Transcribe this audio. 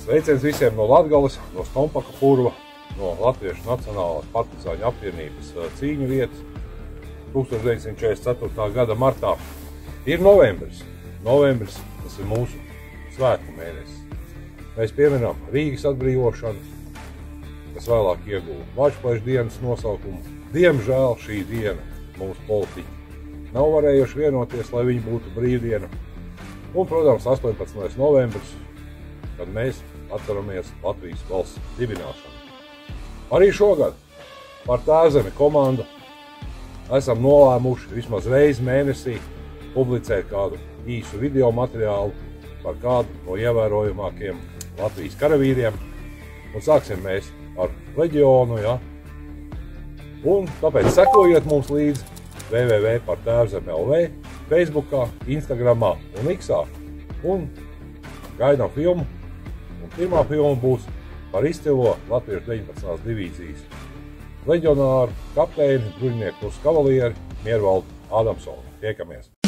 Sveiciens visiem no Latgales, no Stompaka purva, no Latviešu Nacionālās partizāņu apvienības cīņu vietas 1944. gada martā. Ir novembris. Novembris, tas ir mūsu svētku mēnesis. Mēs pieminam Rīgas atbrīvošanu, kas vēlāk ieguva Vāčplēša dienas nosaukumu. Diemžēl šī diena mūsu politiķi nav varējuši vienoties, lai viņi būtu brīvdiena. Un, protams, 18. novembris, kad mēs atceramies Latvijas valsts dibināšanu. Arī šogad par Tēvzemi komanda esam nolēmuši vismaz reizi mēnesī publicēt kādu īsu video materiālu par kādu no ievērojamākiem Latvijas karavīriem. Un sāksim mēs ar leģionu, ja? Un tāpēc sekojiet mums līdzi www.partevzemi.lv, Facebookā, Instagramā un Xā. Un gaidām filmu. Un pirmā filma būs par izcilo Latviešu 19. divīzijas leģionāru, kapteini, bruņinieku kavalieri Miervaldu Ādamsonu. Tiekamies!